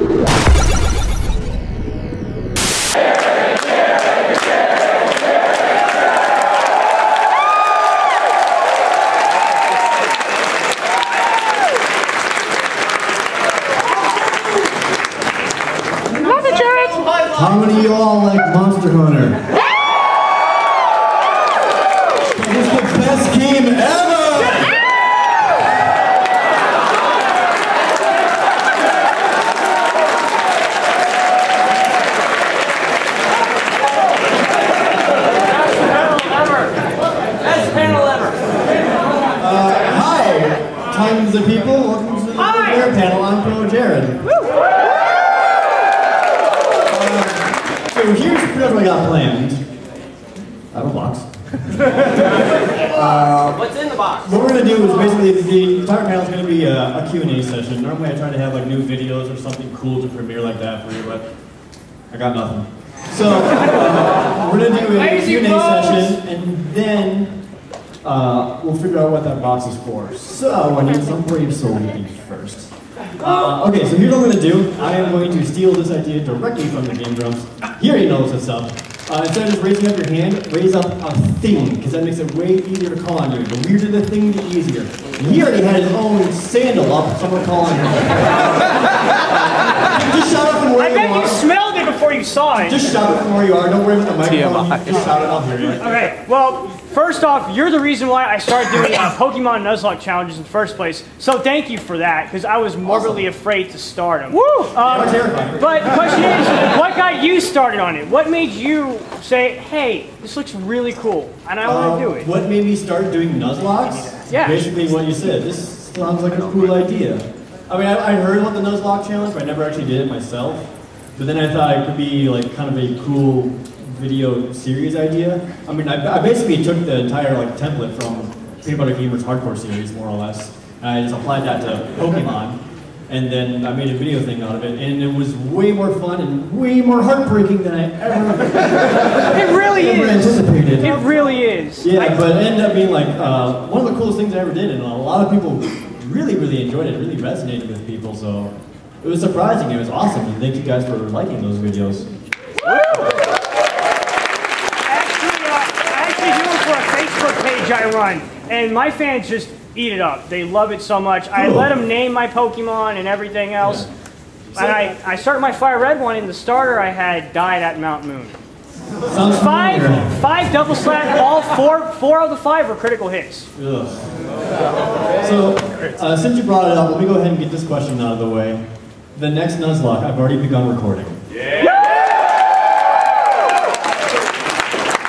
How many of you all like Monster Hunter? It's the best game ever! Best panel ever! Hi, tons of people. Welcome to the Rare panel. I'm ProJared. So here's pretty much what I got planned. I have a box. What's in the box? What we're going to do is basically, the entire panel is going to be a Q&A session. Normally I try to have like new videos or something cool to premiere like that for you, but I got nothing. So we're going to do a Q&A session, and then we'll figure out what that box is for. So I need some brave soul beef first. Okay, so here's what I'm going to do. I am going to steal this idea directly from the game drums. He already knows what's up. Instead of just raising up your hand, raise up a thing, because that makes it way easier to call on you. The weirder the thing, the easier. And he already had his own sandal up, so I'm going to call on him. Just shout out from where you are. I bet you smelled it before you saw it. Just shout it from where you are. Don't worry about the microphone. Just shout it, I'll hear you. Okay, well, first off, you're the reason why I started doing Pokemon Nuzlocke challenges in the first place. So thank you for that, because I was morbidly afraid to start them. Woo! But the question is, what got you started on it? What made you say, hey, this looks really cool, and I want to do it? What made me start doing Nuzlocke? Yeah. Basically what you said. This sounds like a cool idea. I mean, I heard about the Nuzlocke challenge, but I never actually did it myself. But then I thought it could be like kind of a cool video series idea. I mean, I basically took the entire like template from Peanut Butter Gamer's Hardcore series, more or less, and I just applied that to Pokemon, and then I made a video thing out of it, and it was way more fun and way more heartbreaking than I ever anticipated. It really is. Yeah, but it ended up being like one of the coolest things I ever did, and a lot of people really enjoyed it. It really resonated with people, so it was surprising. It was awesome, and thank you guys for liking those videos. I run, and my fans just eat it up. They love it so much. Cool. I let them name my Pokemon and everything else. Yeah. So, and I started my Fire Red one, and the starter I had died at Mount Moon. Five double slap, all four of the 5 were critical hits. Ugh. So, since you brought it up, let me go ahead and get this question out of the way. The next Nuzlocke, I've already begun recording. Yeah.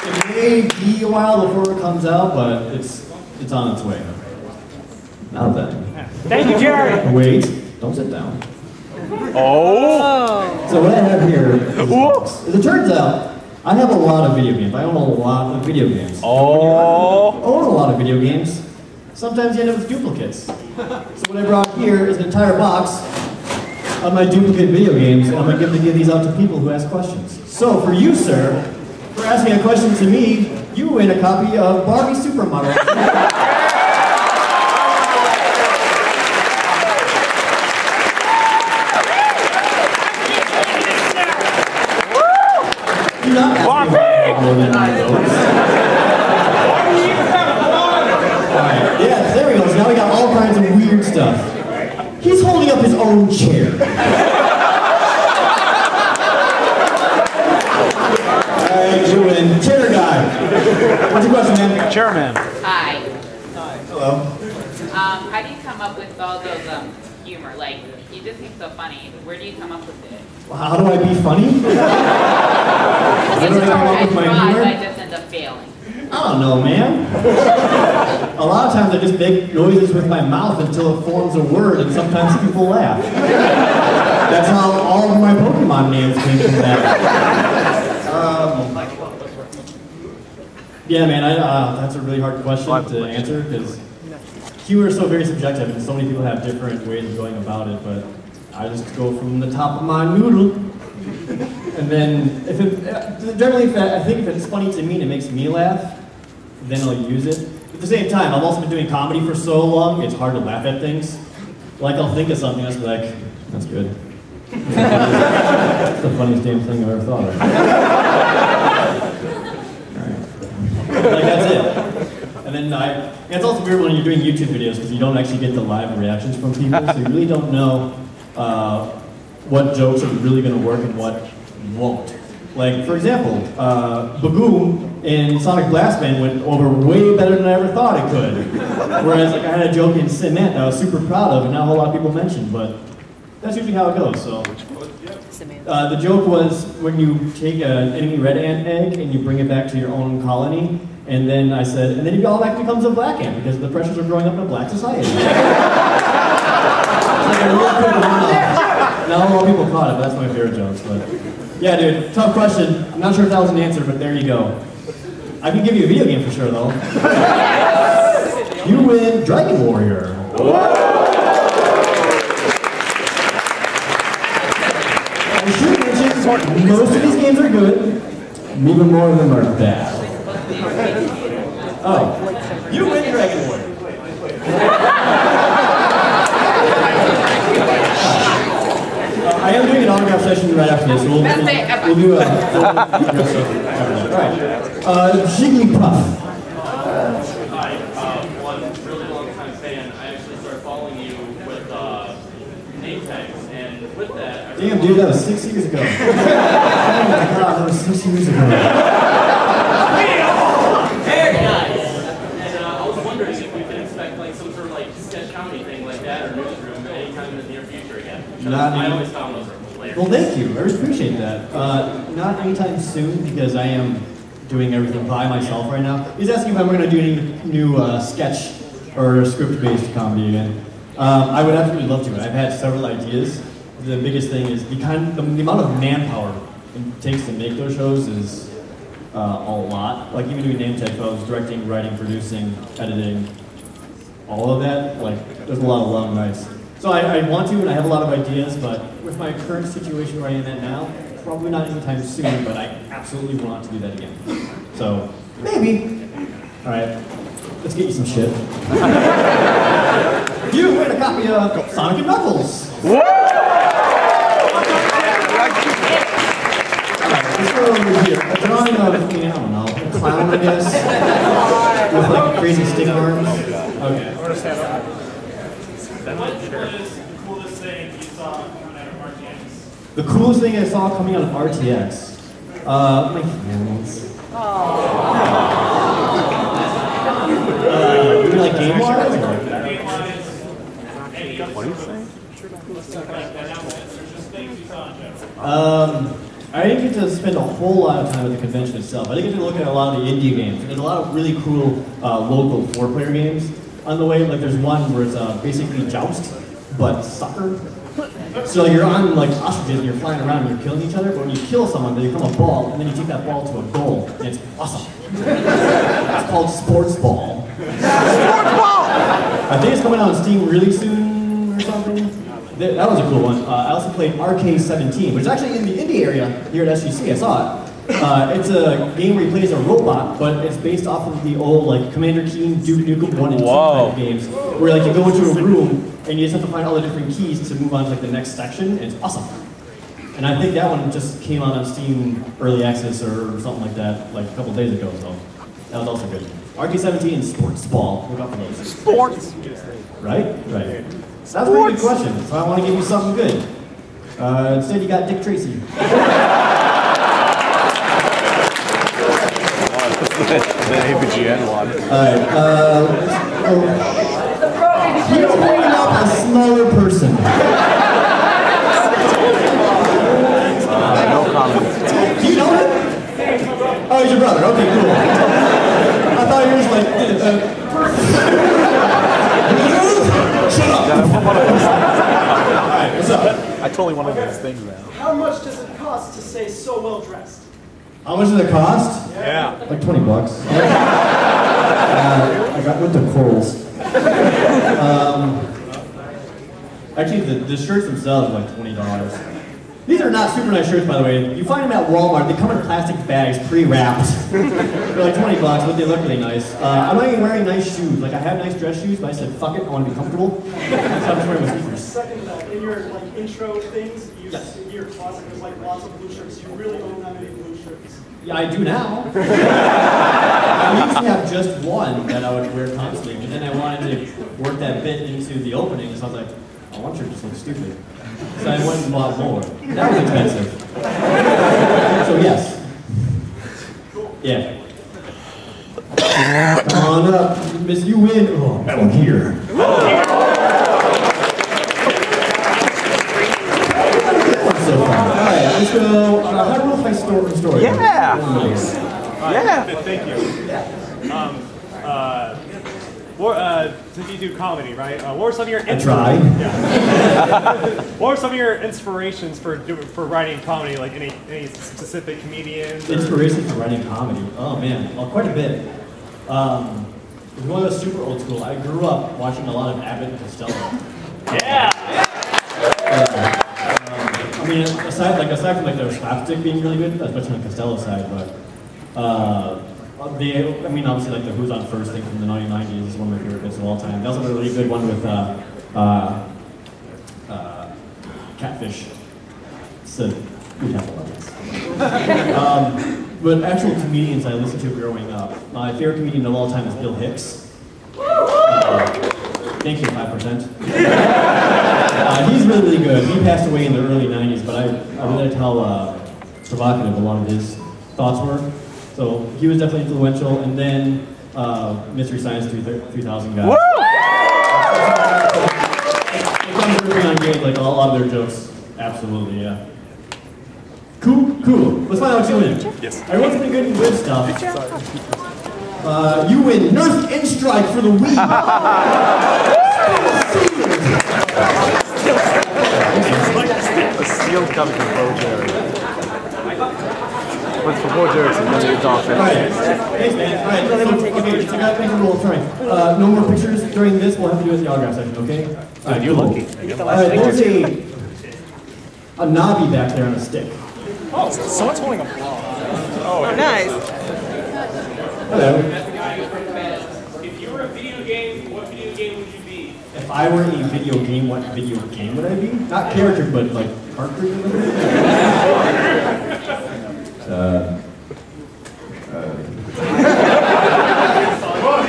It may be a while before it comes out, but it's on its way. Now then. Thank you, Jerry. Wait, don't sit down. Oh! So what I have here is as it turns out, I have a lot of video games. I own a lot of video games. Oh! I own a lot of video games. Sometimes you end up with duplicates. So what I brought here is an entire box of my duplicate video games, and I'm going to give these out to people who ask questions. So for you, sir, for asking a question to me, you win a copy of Barbie Supermodel. Yes, there we go. So now we got all kinds of weird stuff. He's holding up his own chair. Alright, you win. Chair guy. What's your question, man? Chairman. Hi. Hello. How do you come up with all those humor? Like, you just seem so funny. Where do you come up with it? Well, how do I be funny? How do I come up with my humor? I just end up failing. I don't know, man. A lot of times I just make noises with my mouth until it forms a word, and sometimes people laugh. That's how all of my Pokemon names came from that. Yeah, man, that's a really hard question to answer, because humor is so very subjective, and so many people have different ways of going about it, but I just go from the top of my noodle. And then, I think if it's funny to me and it makes me laugh, then I'll use it. At the same time, I've also been doing comedy for so long, it's hard to laugh at things. Like, I'll think of something, I'll just be like, that's good. the funniest damn thing I've ever thought of. Like, that's it. And then it's also weird when you're doing YouTube videos because you don't actually get the live reactions from people, so you really don't know what jokes are really going to work and what won't. Like, for example, Bagoom in Sonic Blast Band went over way better than I ever thought it could. Whereas, like, I had a joke in Cement that I was super proud of and not a whole lot of people mentioned, but that's usually how it goes, so. The joke was when you take an enemy red ant egg and you bring it back to your own colony, and then I said, and then it all back becomes a black ant because the pressures are growing up in a black society. It's like a real quick one-off. Not a lot of people caught it, but that's my favorite jokes. But yeah, dude, tough question. I'm not sure if that was an answer, but there you go. I can give you a video game for sure, though. You win Dragon Warrior. I should mention, most of these games are good, even more of them are bad. Oh, you win Dragon Warrior. I am doing an autograph session right after this, so we'll do a autograph session after that. Alright. Jigglypuff. Hi, one really long time fan. I actually started following you with name tags, and with that... Damn, dude, that was 6 years ago. Oh my god, that was 6 years ago. Very nice! And I was wondering if we could expect like some sort of like sketch comedy thing like that, or newsroom, anytime in the near future again. I always found those hilarious. Well, thank you. I really appreciate that. Not anytime soon, because I am doing everything by myself right now. He's asking if I'm going to do any new sketch or script-based comedy again. I would absolutely love to. I've had several ideas. The biggest thing is the amount of manpower it takes to make those shows is a lot. Like even doing name tag photos, directing, writing, producing, editing, all of that. Like there's a lot of long nights. So I want to, and I have a lot of ideas, but with my current situation where I am at now, probably not anytime soon, but I absolutely want to do that again. So, maybe. Alright, let's get you some shit. You win a copy of Sonic and Knuckles! Let's go over here. A drawing of, I don't know, a clown, I guess? With like crazy stick arms. Okay. What is the coolest thing you saw coming out of RTX? The coolest thing I saw coming out of RTX? My friends. You like game-wise? What are you saying? Things you saw in general. I didn't get to spend a whole lot of time at the convention itself. I didn't get to look at a lot of the indie games. There's a lot of really cool local 4-player games on the way. Like there's one where it's basically Joust, but soccer. So you're on like ostriches and you're flying around and you're killing each other, but when you kill someone, they become a ball, and then you take that ball to a goal, and it's awesome. It's called Sports Ball. Sports Ball! I think it's coming out on Steam really soon or something. That was a cool one. I also played RK-17, which is actually in the indie area here at SGC. I saw it. It's a game where you play as a robot, but it's based off of the old like Commander Keen, Duke Nukem 1 and 2 type games, where like you go into a room and you just have to find all the different keys to move on to like the next section, and it's awesome. And I think that one just came out on Steam Early Access or something like that, like a couple days ago, so that was also good. RK-17 and Sports Ball. Look out for those. Sports! Right? Right. That's a pretty good question, so I want to give you something good. Instead, you got Dick Tracy. The ABGN one. Alright, he's holding up a smaller person. No comment. Do you know him? Oh, he's your brother. Okay, cool. I thought you were just like, shut up. Alright, what's up? I totally wanted these things now. How much does it cost to say so well dressed? How much does it cost? Yeah. Like $20. I got with the corals. Actually, the shirts themselves are like $20. These are not super nice shirts, by the way. You find them at Walmart. They come in plastic bags, pre-wrapped. They're like $20, but they look really nice. I'm not even wearing nice shoes. Like, I have nice dress shoes, but I said, fuck it, I want to be comfortable. So I'm just wearing my sneakers. Second, in your like intro things, you Yes. your closet class, like, there's like lots of blue shirts. You really don't have any blue shirts. Yeah, I do now. I used to have just one that I would wear constantly, but then I wanted to work that bit into the opening, so I was like, oh, one shirt just looks stupid. So I went and bought more. That was expensive. So yes. Yeah. Come on up, Miss, you win. Oh, I'm here. So fun. All right, let's go. How do I story? Yeah. Nice. Yeah. Thank you. Since you do comedy, right? What were some of your what were some of your inspirations for writing comedy? Like any specific comedians? Inspiration for writing comedy? Oh man, well, quite a bit. If you want to go super old school, I grew up watching a lot of Abbott and Costello. Yeah. I mean, aside from like their slapstick being really good, especially on the Costello side, but obviously like the Who's on First thing from the 1990s is one of my favorite bits of all time. They also have a really good one with Catfish. It's a good half of it. But actual comedians I listened to growing up, my favorite comedian of all time is Bill Hicks. Thank you, 5%. He's really, really good. He passed away in the early 90s, but I really like how provocative a lot of his thoughts were. So he was definitely influential. And then Mystery Science 3000 guys. It comes ripping on games, like a lot of their jokes. Absolutely, yeah. Cool. Let's find out what you win. Yes. Everyone's been good and good stuff. You win Nerf and Strike for the Wii. A sealed copy from ProJared's. But for ProJared's, it's going to be dark. Alright, thanks man. Alright, okay, so I got to make a rule, sorry. No more pictures during this, we'll have to do it in the autograph section, okay? Alright, You're lucky. Alright, there's a Navi back there on a stick. Oh, someone's holding a Oh, nice. Hello. If you were a video game, what video game would you be? If I were a video game, what video game would I be? Not character, but like cartridge.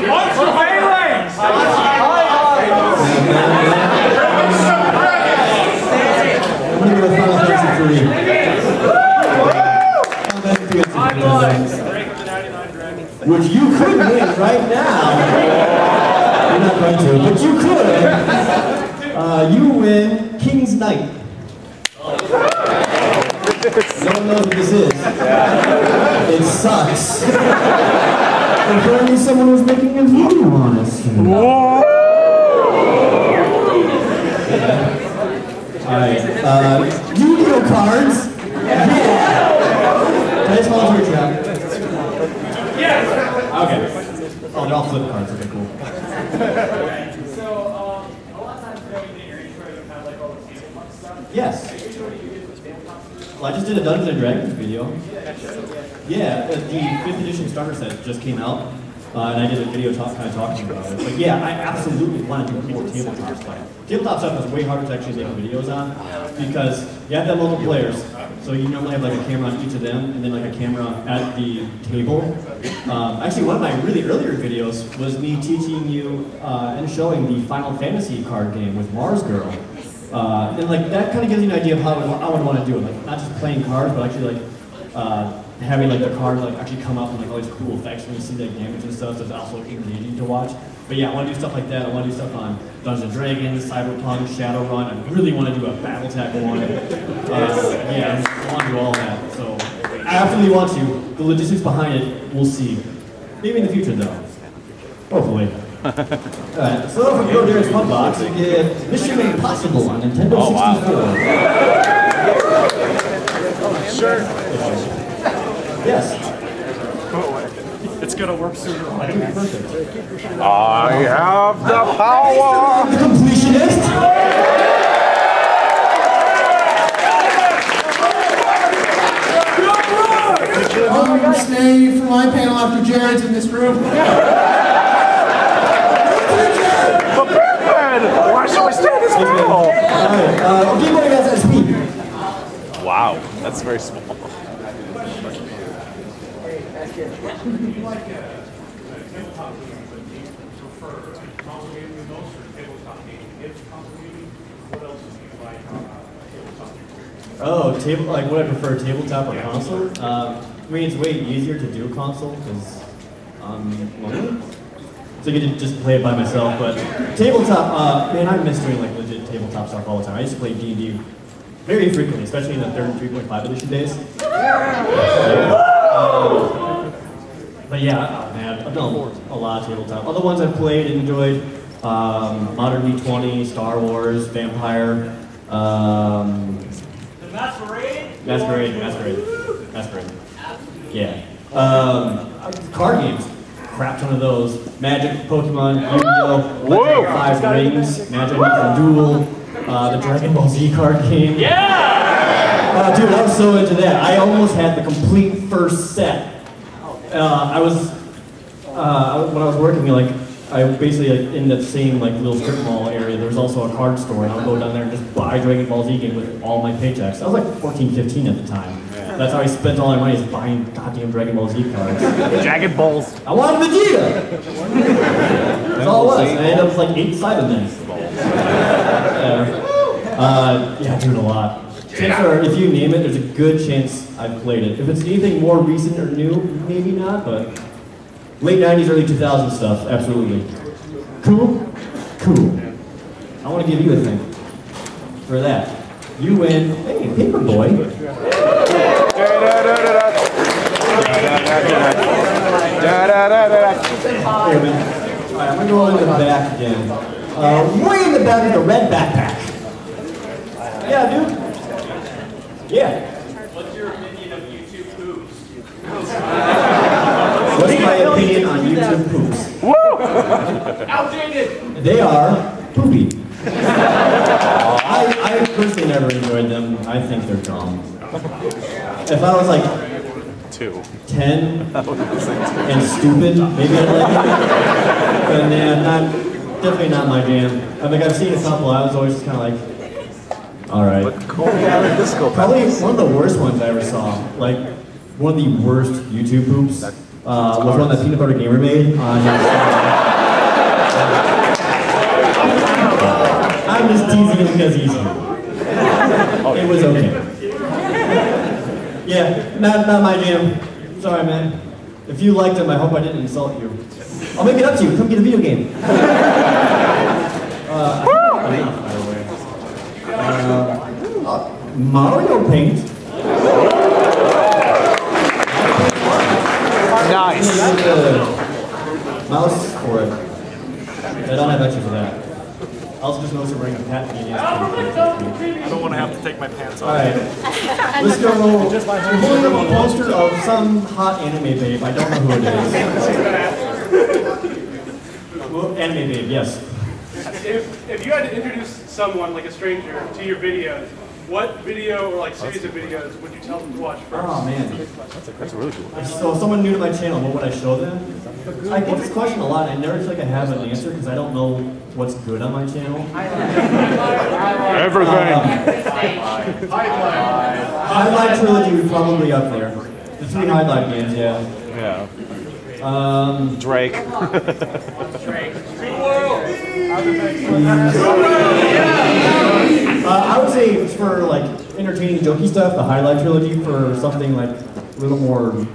What's your favorite? I'm gonna go Final Fantasy 3. Which you could win right now. You're not going to, but you could. You win King's Knight. No one knows what this is. It sucks. Apparently someone was making a video on us. Alright, Yu-Gi-Oh cards. Yeah. Can I just follow your track? Yes. Okay. Oh, they're all flip cards. Okay, cool. So, a lot of times during the year, you try to have like all the tabletop stuff. Yes. Well, I just did a Dungeons and Dragons video. Yeah, the 5th edition starter set just came out, and I did a video kind of talking about it. But yeah, I absolutely want to do more tabletop stuff. Tabletop stuff is way harder to actually make videos on because you have to have multiple players. So you normally have like a camera on each of them, and then like a camera at the table. Actually, one of my really earlier videos was me teaching you and showing the Final Fantasy card game with Mars Girl. And like that kind of gives you an idea of how I would want to do it. Like not just playing cards, but actually like having like the cards like actually come up and like all these cool effects when you see like damage and stuff. So it's also engaging to watch. But yeah, I want to do stuff like that. I want to do stuff on Dungeons and Dragons, Cyberpunk, Shadowrun. I really want to do a BattleTech one. Yeah, I want to do all that. So I absolutely want to. The logistics behind it, we'll see. Maybe in the future though. Hopefully. Alright, so from ProJared's Fun Box, we get Mission Impossible on Nintendo 64. Sure. Yes. It's gonna work sooner or later. Perfect. I have the power! The completionist! Stay for my panel after Jared's in this room. But Batman! Why should we stay in this panel? Alright, Game Boy has SP. Wow, that's very small. Oh, like would I prefer tabletop or console? I mean, it's way easier to do console because I'm lonely. So you can just play it by myself, but tabletop, man, I miss doing like legit tabletop stuff all the time. I used to play D&D very frequently, especially in the 3.5 edition days. But yeah, man, I've done a lot of tabletop. Other ones I've played and enjoyed, Modern D20, Star Wars, Vampire, Masquerade. Yeah. Card games. Crap ton of those. Magic, Pokemon, Yu-Gi-Oh! 5 Rings, Magic the Duel, the Dragon Ball Z card game. Yeah! Dude, I was so into that. I almost had the complete first set. When I was working, like, I basically, like, in that same, like, little strip mall area, there was also a card store, and I would go down there and just buy Dragon Ball Z game with all my paychecks. I was like 14, 15 at the time. Yeah. That's how I spent all my money, is buying goddamn Dragon Ball Z cards. Dragon Balls. I wanted Vegeta! That's all it was. I ended up with like 8 Cybermen. Yeah, dude, a lot. If you name it, there's a good chance I've played it. If it's anything more recent or new, maybe not, but late 90s, early 2000s stuff, absolutely. Cool? Cool. I want to give you a thing for that. You win, hey, Paperboy. Alright, I'm going to go in the back again. Way in the back is a red backpack. Yeah, dude. Yeah. What's your opinion of YouTube poops? What's my opinion on YouTube poops? Woo! Outdated! They are poopy. I personally never enjoyed them. I think they're dumb. If I was like 10 and stupid, maybe I'd like it. But nah, definitely not my jam. I mean, I've seen a couple. I was always just kind of like, all right. Probably one of the worst ones I ever saw. Like one of the worst YouTube poops was one that Peanut Butter Gamer made on his. I'm just teasing him because he's here. It was okay. Yeah, not my jam. Sorry, man. If you liked him, I hope I didn't insult you. I'll make it up to you. Come get a video game. Mario Paint. Nice. Mouse for it. I don't have extra for that. I also just noticed we're wearing a hat. I don't want to have to take my pants off. Alright. Let's go. We're holding up a poster of some hot anime babe. I don't know who it is. Well, anime babe, yes. If you had to introduce someone, like a stranger, to your videos, what video or like series of videos would you tell them to watch first? Oh man. That's really cool. So someone new to my channel, what would I show them? I get this question a lot. I never feel like I have an answer because I don't know what's good on my channel. Everything. Highlight trilogy would probably up there. The 3 highlight games, yeah. Yeah. Drake. Drake. I would say for like entertaining, jokey stuff, the highlight trilogy. For something like a little more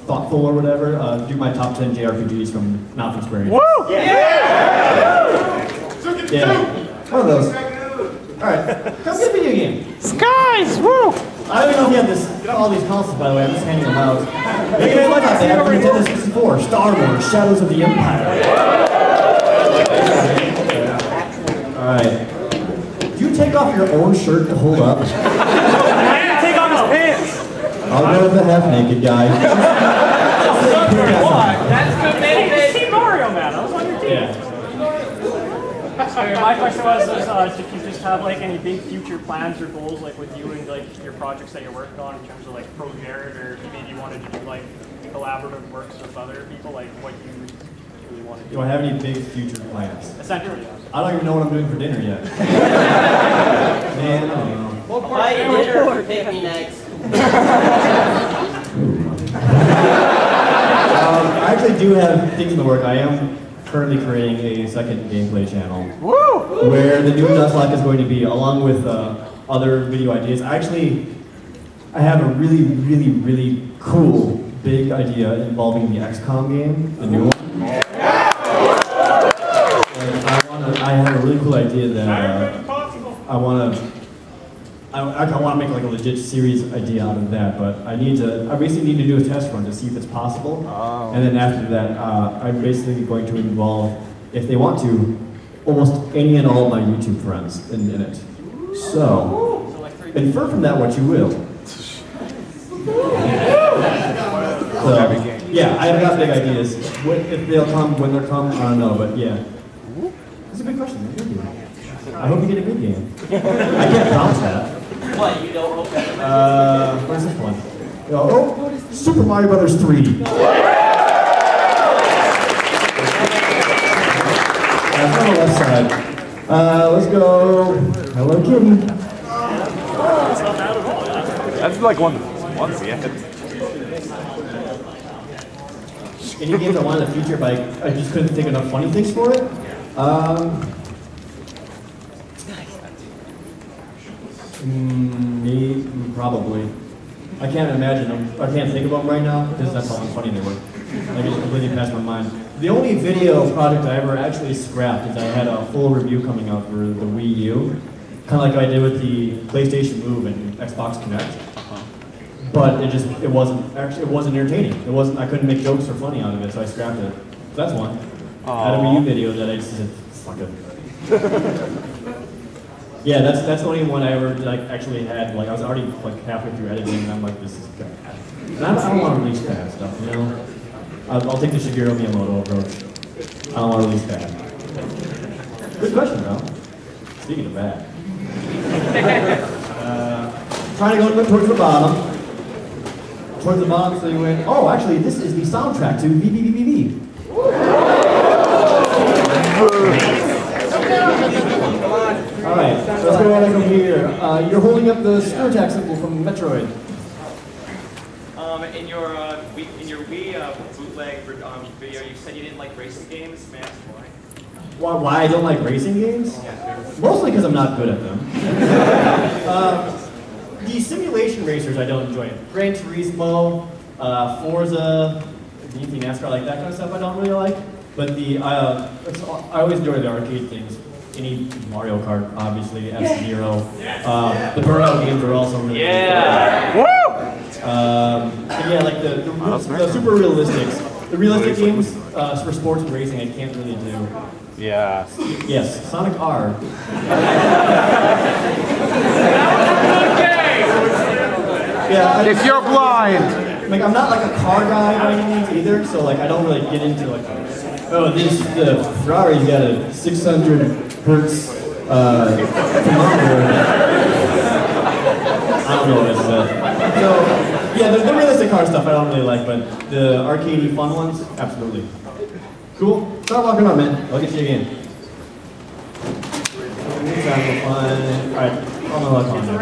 thoughtful or whatever, do my top 10 JRPGs from not from Square Enix. Woo! Yeah. One of those. Alright, come get a video game. Skies! Woo! I don't even know if you have all these consoles, by the way. I'm just handing them out. Maybe they like that. They have Nintendo 64, Star Wars, Shadows of the Empire. Alright. Do you take off your own shirt to hold up? Take off his pants! I'll go with the half-naked guy. That's good, baby. Team Mario, man. I was on your team. Yeah. So my question was, if you just have like any big future plans or goals, like with you and like your projects that you're working on in terms of like ProJared, or maybe you wanted to do like collaborative works with other people, like what you really want to do. Do I have any big future plans? Essentially, I don't even know what I'm doing for dinner yet. Man, I don't know. Buy dinner, pick me next. I actually do have things in the work. I am currently creating a second gameplay channel. Woo! Where the new Nuzlocke is going to be, along with other video ideas. I have a really cool, big idea involving the XCOM game, the new one. I have a really cool idea that I want to make like a legit series idea out of that, but I basically need to do a test run to see if it's possible. Oh. And then after that, I'm basically going to involve, if they want to, almost any and all of my YouTube friends in it. So, infer from that what you will. So, yeah, I've got big ideas. If they'll come, when they'll come, I don't know, but yeah. That's a good question. I hope you get a good game. I can't promise that. What, you don't hope that? Where's this one? Oh, Super Mario Brothers 3. That's on the left side. Let's go. Hello Kitty. That's like once yet. Any games I wanted to feature, but I just couldn't think enough funny things for it. Me, probably. I can't imagine them. I can't think of them right now because that's how funny they were. I just completely passed my mind. The only video project I ever actually scrapped is I had a full review coming out for the Wii U, kind of like I did with the PlayStation Move and Xbox Connect. But it wasn't entertaining. I couldn't make jokes or funny out of it, so I scrapped it. So that's one. I had a Wii U video that I just said, fuck it. Yeah, that's the only one I ever actually had. Like I was already halfway through editing, and I'm like, this is bad. And I don't want to release bad stuff, you know. I'll take the Shigeru Miyamoto approach. I don't want to release bad. Good question, though. Speaking of bad, trying to go towards the bottom. Towards the bottom, so you went. Oh, actually, this is the soundtrack to VVVVV. All right, let's go right over here. You're holding up the screw attack symbol from Metroid. In your Wii bootleg video, you said you didn't like racing games. May I ask why? Why I don't like racing games? Mostly because I'm not good at them. The simulation racers I don't enjoy. Gran Turismo, Forza, anything NASCAR, like that kind of stuff I don't really like. But I always enjoy the arcade things. Any Mario Kart, obviously, F-Zero. The Burnout games are also really good. Woo! Yeah, like the super realistics. The realistic games for sports and racing I can't really do. Yeah. Yes, Sonic R. Yeah, if you're blind. Like I'm not like a car guy by any means either, so like I don't really get into like, oh, the Ferrari's got a 600 hertz thermometer. I don't know what it's So yeah, the realistic car stuff I don't really like, but the arcadey fun ones, absolutely. Cool. Start walking on, man. I'll get you again. Alright, on the left on this.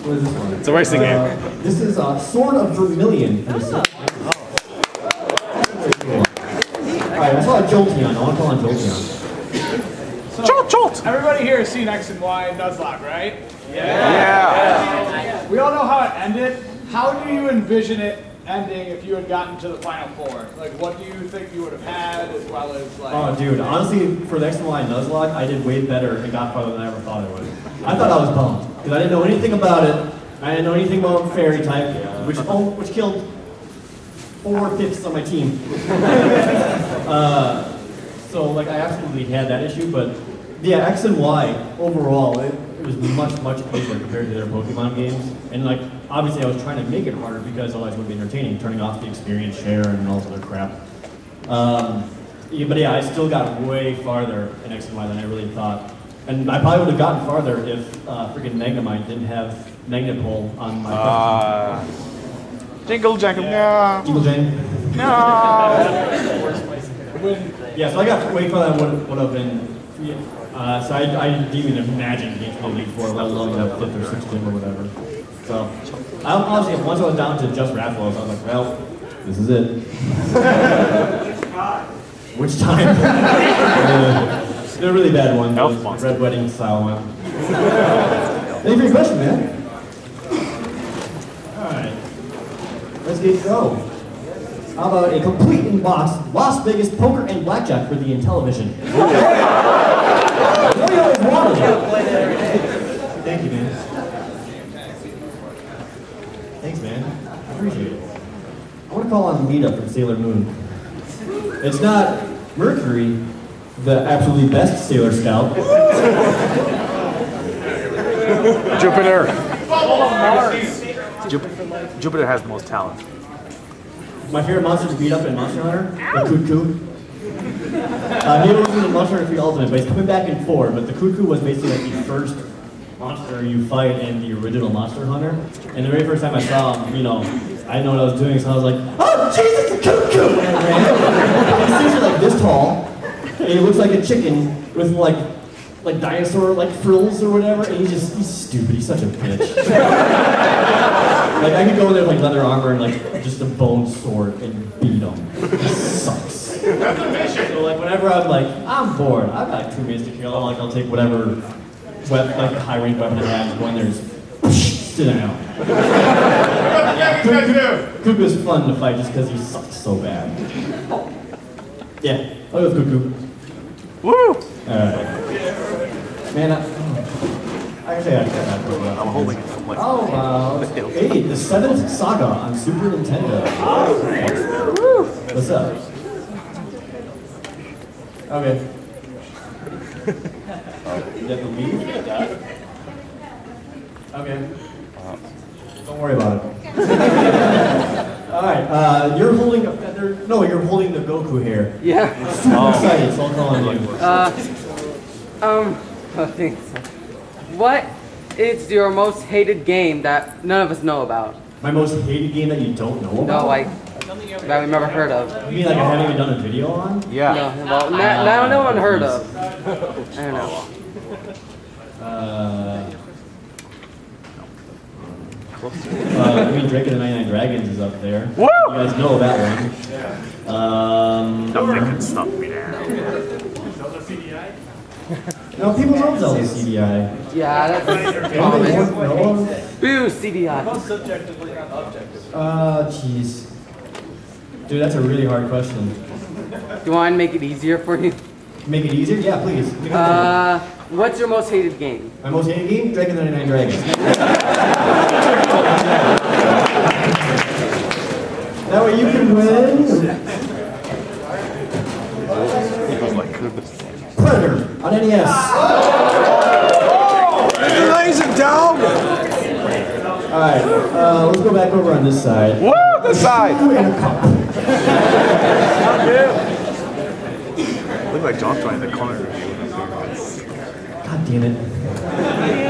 What is this one? It's a racing game. This is Sword of Vermilion. Alright, I saw a Jolteon. I want to call on Jolteon. So, Jolt! Everybody here has seen X and Y Nuzlocke, right? Yeah. We all know how it ended. How do you envision it ending if you had gotten to the Final Four? Like, what do you think you would have had, as well as, like... Oh, dude, honestly, for the X and Y Nuzlocke, I did way better and got farther than I ever thought I would. I thought I was bummed, because I didn't know anything about it. I didn't know anything about fairy type, which killed 4/5 on my team. So, like, I absolutely had that issue, but yeah, X and Y, overall, it was much easier compared to their Pokemon games. And, like, obviously I was trying to make it harder because otherwise it would be entertaining, turning off the experience share and all this other crap. But yeah, I still got way farther in X and Y than I really thought. And I probably would have gotten farther if freaking Magnemite didn't have Magnet Pull on my Jingle jangle, no. Jingle Jang. No. Yeah, so I got way farther than I would have been So I didn't even imagine getting to the Elite Four, let alone that 5th or 6th gym or whatever. So, honestly, once I was down to just Rathlos, I was like, well, this is it. Which time? They're a really bad one. Red Wedding style one. Thank you for your question, man. Alright. Let's get go. How about a complete in-box Las Vegas poker and blackjack for the Intellivision? Thank you, man. Thanks, man. I appreciate it. I want to call on Lita from Sailor Moon. It's not Mercury, the absolutely best Sailor Scout. Jupiter. Jupiter has the most talent. My favorite monster to beat up in Monster Hunter, the Cuckoo. He was in the Monster Hunter 3 Ultimate, but he's coming back in 4. But the Cuckoo was basically like the first monster you fight in the original Monster Hunter. And the very first time I saw him, you know, I didn't know what I was doing, so I was like, oh, Jesus, a Cuckoo! And I ran. He's seriously like this tall, and he looks like a chicken with like dinosaur frills or whatever, and he's stupid. He's such a bitch. Like I could go in there with leather armor and just a bone sword and beat him. He sucks. So whenever I'm I'm bored, I've got 2 minutes to kill him. I'll take whatever high range weapon I have, go in there and just sit down. Cuckoo is fun to fight just because he sucks so bad. Yeah, I'll go with Cuckoo. Woo! Alright. Man, I'm holding it. How about the 7th Saga on Super Nintendo? What's up? Okay. You have to leave? Okay. Don't worry about it. Alright, you're holding a feather. No, you're holding the Goku hair. Yeah. Super excited, so I'll call on you. What is your most hated game that none of us know about? My most hated game that you don't know about? No, that we've never heard of. You mean I haven't even done a video on? Yeah. No, well, no one heard of. I don't know. I mean, Drake and the 99 Dragons is up there. Woo! You guys know that one. Nothing can stop me now. No, people love Zelda CDI. Yeah, that's common. Boo, CDI. Most subjectively, not objectively. Jeez. Dude, that's a really hard question. Do you want to make it easier for you? Make it easier? Yeah, please. What's your most hated game? My most hated game? Drake and the 99 Dragons. That way you can win. Predator on NES. Lays it down. Alright, let's go back over on this side. Woo, this side. Look like John's trying the corner review. God damn it.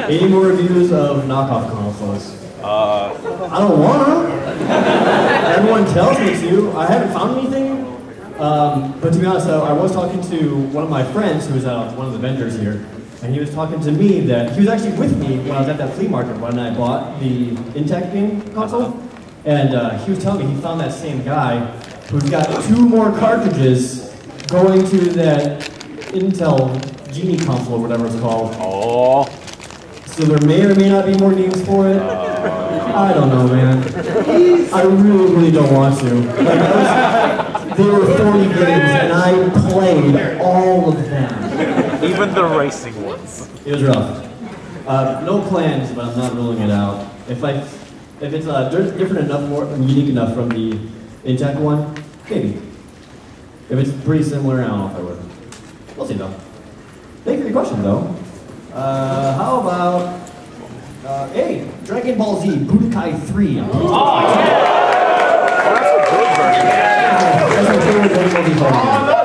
Any more reviews of knockoff consoles? I don't wanna. Everyone tells me to. I haven't found anything. But to be honest, I was talking to one of my friends who was one of the vendors here, and he was talking to me that he was actually with me when I was at that flea market when I bought the Intech game console, and he was telling me he found that same guy who's got 2 more cartridges going to that Intel Genie console or whatever it's called. Oh. So there may or may not be more games for it. I don't know, man. I really, really don't want to. There were 40 games, and I played all of them. Even the racing ones. It was rough. No plans, but I'm not ruling it out. If it's different enough, more unique enough from the Intech one, maybe. If it's pretty similar, I don't know if I would. We'll see though. Thank you for your question though. How about Dragon Ball Z Budokai 3 on PS2. That's a good version. That's my favorite Dragon Ball Z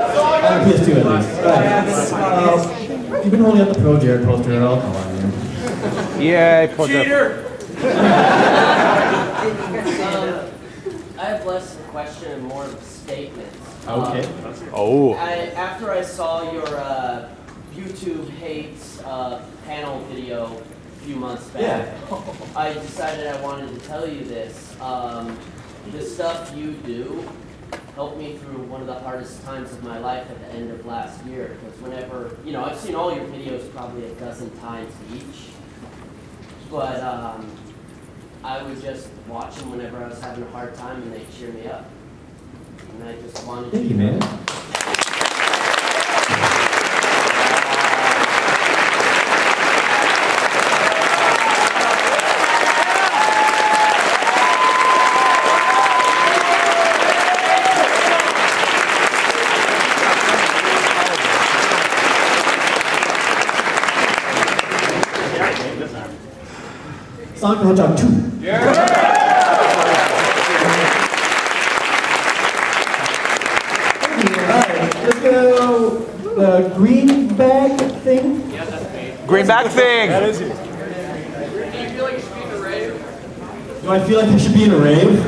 version. On PS2 at least. Right. You've been holding up the ProJared poster, I'll call on you. Yeah, Cheater! I have less of a question and more of a statement. Okay. Oh. After I saw your YouTube hates panel video a few months back. I decided I wanted to tell you this. The stuff you do helped me through one of the hardest times of my life at the end of last year. Because whenever, you know, I've seen all your videos probably a dozen times each. But I would just watch them whenever I was having a hard time and they'd cheer me up. And I just wanted to... Thank you, man. Sonic the Hedgehog 2. Yeah. Alright, let's go the green bag thing. Yeah, that's me. Green bag thing! That is you. Do you feel like you should be in a rave? Do I feel like I should be in a rave?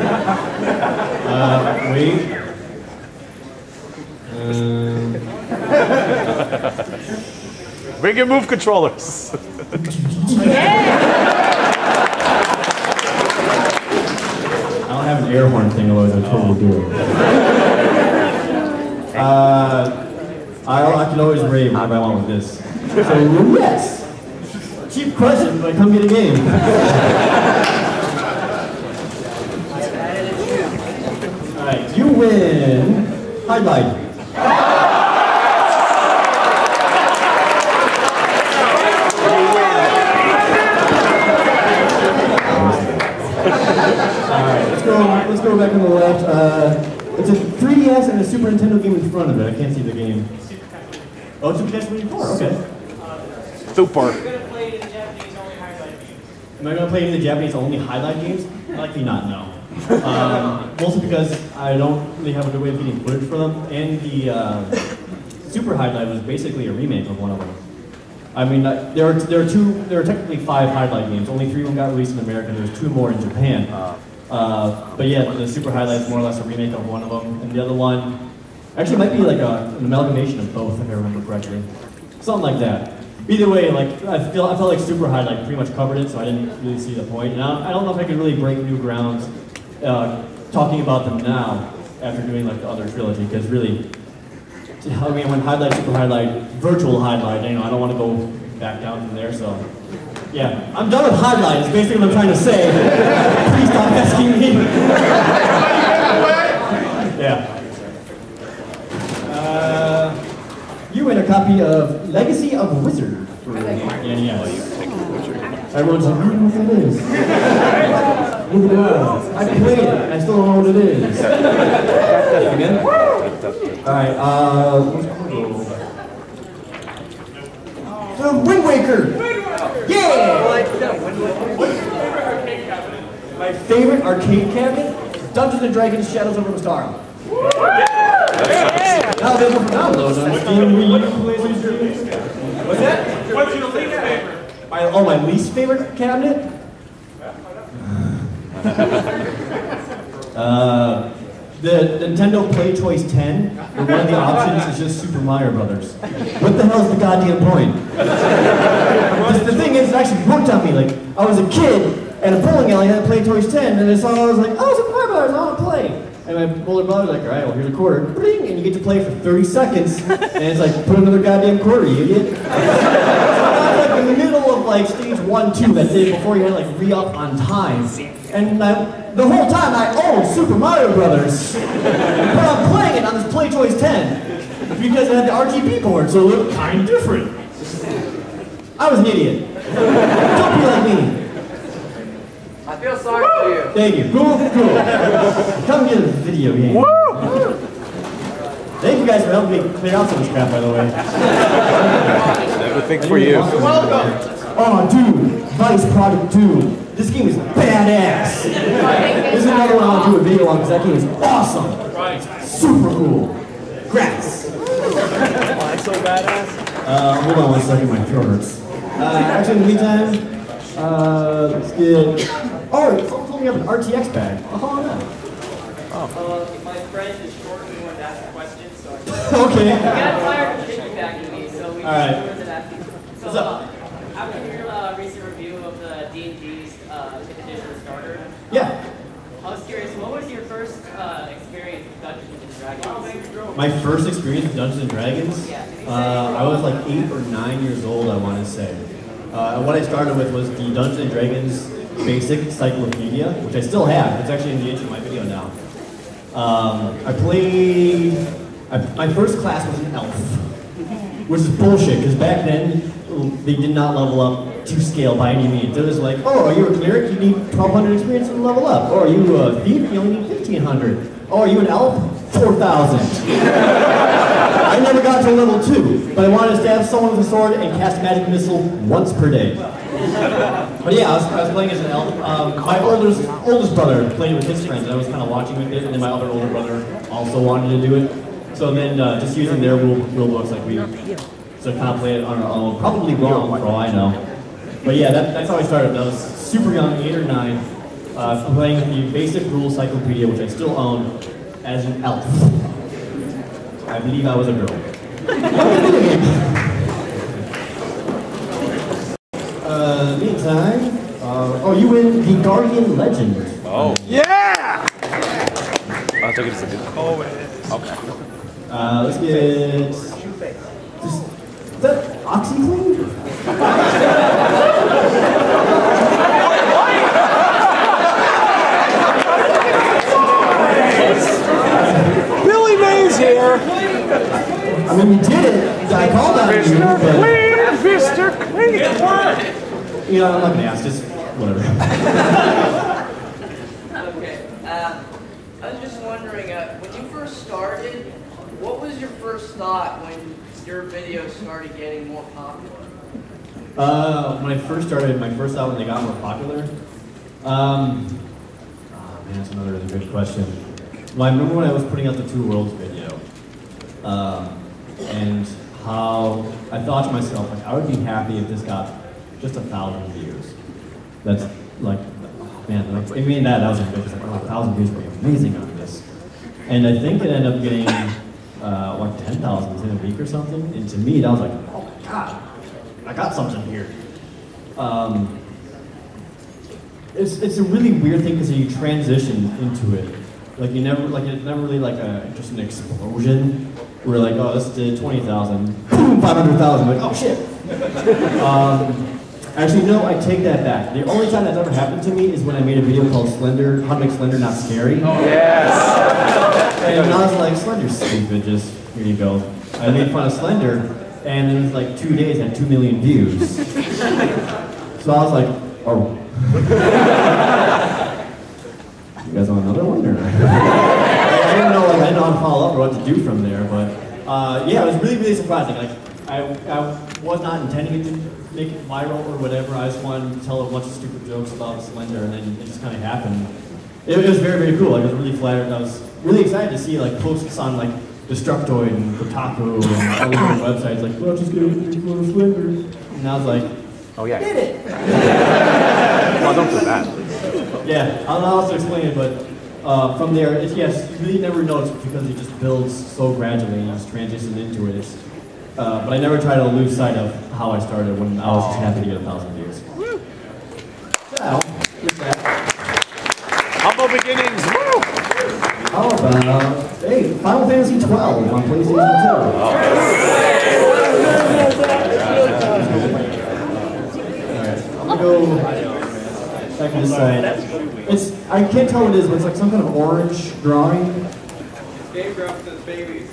Wait. Bring your move controllers. I don't have an air horn thing, otherwise I'd totally do it. I can always rave whenever I want with this. So, yes! Cheap question, but come get a game. Alright, you win. Highlight. Let's go back on the left. It's a 3DS and a Super Nintendo game in front of it. I can't see the game. Oh, it's Super Nintendo 64. Okay. Super. Am I going to play any of the Japanese only highlight games? Likely not, no. Mostly because I don't really have a good way of getting footage for them. And the Super Highlight was basically a remake of one of them. I mean, there are technically 5 highlight games. Only 3 of them got released in America, and there's 2 more in Japan. But yeah, the Super Highlight is more or less a remake of one of them, and the other one actually might be like an amalgamation of both, if I remember correctly. Something like that. Either way, like I felt like Super Highlight pretty much covered it, so I didn't really see the point. And I don't know if I could really break new grounds talking about them now after doing like the other trilogy, because really, I mean, when Highlight, Super Highlight, Virtual Highlight, you know, I don't want to go back down from there, so. Yeah, I'm done with Highlight, is basically what I'm trying to say. Please stop asking me. Yeah. You win a copy of Legacy of Wizard for NES. Everyone's like, I don't know what that is. Look at it. I played it, I still don't know what it is. Again? Alright, the Wind Waker! Yeah! My favorite arcade cabinet? Dungeons & Dragons Shadows over the Star. Now available for download on Steam, Wii U, PlayStation. What's that? What's your least favorite? My least favorite cabinet? The Nintendo Play Choice 10, where one of the options is just Super Mario Brothers. What the hell is the goddamn point? The thing is, it actually worked on me. Like, I was a kid at a bowling alley that Play Choice 10, and I was like, oh, Super Mario Brothers, I want to play. And my older brother was like, all right, well, here's a quarter. Bring, and you get to play for 30 seconds. And it's like, put another goddamn quarter, you idiot. So I was like in the middle of like stage 1, 2, that day before you had to like re-up on time. And the whole time I owned Super Mario Brothers. But I'm playing it on this Play Choice 10. Because it had the RGB board, so it looked kind of different. I was an idiot. Don't be like me. I feel sorry for you. Thank you. Cool. Come get a video game. Woo! Thank you guys for helping me clear out some of this crap, by the way. Everything's for you. You're welcome. Oh, dude. Vice Project 2. This game is badass. This is another one I want to do a video on because that game is awesome. Right. Super cool. Gratis. That's so badass. Hold on one second, my throat hurts. Actually, in the meantime, let's get... Oh, someone told me I have an RTX bag. Oh, no. My friend is short and wanted to ask a question, so I Okay. got tired of piggybacking me, so we right. What's up? After your recent review of the D&D's 5th edition starter, Yeah. I was curious, what was your first experience with Dungeons and Dragons? My first experience with Dungeons and Dragons? I was like 8 or 9 years old, I want to say. What I started with was the Dungeons and Dragons basic encyclopedia, which I still have. It's actually in the edge of my video now. My first class was an elf, which is bullshit, because back then, they did not level up to scale by any means. It was like, oh, are you a cleric? You need 1,200 experience to level up. Or are you a thief? You only need 1,500. Oh, are you an elf? 4,000. I never got to level 2, but I wanted to stab someone with a sword and cast magic missile once per day. But yeah, I was playing as an elf. My oldest brother played with his friends. I was kind of watching with it, and then my other older brother also wanted to do it. So then just using their rule books, like we so kind of played it on our own. Probably wrong for all I know. But yeah, that's how I started. I was super young, 8 or 9, playing the basic rules encyclopedia, which I still own, as an elf. I believe I was a girl. Meantime, oh, you win the Guardian Legend. Oh. Yeah! I'll take it as a good. Oh, it is. Okay. Let's get. Is that OxyClean? Billy Mays here. I mean, you did it. I called out you, but... Mr. Clean! It worked! You know, I'm not gonna ask, just whatever. Okay. I was just wondering, when you first started, what was your first thought when your videos started getting more popular? When I first started, my first thought when they got more popular, oh man, that's another really good question. Well, I remember when I was putting out the Two Worlds video, and how I thought to myself, like, I would be happy if this got just 1,000 views. That's like, oh, man, like, I mean, that was a bit, like, oh, 1,000 views would be amazing on this. And I think it ended up getting like 10,000 in a week or something. And to me, that was like, oh my God, I got something here. It's a really weird thing because you transition into it. Like it's never really like just an explosion. We're like, oh, this did 20,000, boom, 500,000. Like, oh shit. Actually, no, I take that back. The only time that's ever happened to me is when I made a video called Slender, How to Make Slender Not Scary. Oh, yes. And I was like, Slender's stupid, just, here you go. I made fun of Slender, and in like 2 days, I had 2 million views. So I was like, oh. You guys want another one, or? I didn't know how to follow up or what to do from there, but yeah, it was really, really surprising. Like, I was not intending it to make it viral or whatever. I just wanted to tell a bunch of stupid jokes about Slender, and then it just kind of happened. It was very, very cool. Like, I was really flattered. I was really excited to see like posts on like Destructoid and Kotaku and all these other websites like, well, just get a photo of Slender. And I was like, oh yeah, did it! Well, don't do that. Yeah, I don't know how to explain it, but from there, yes, you really never know it's because it just builds so gradually and you just transition into it. But I never try to lose sight of how I started when I was just happy to get 1,000 views. So, with that. Humble beginnings, woo! How about, hey, Final Fantasy 12 on PlayStation 2. Alright, I'm gonna go back to this side. I can't tell what it is, but it's like some kind of orange drawing. Game Grumps says babies.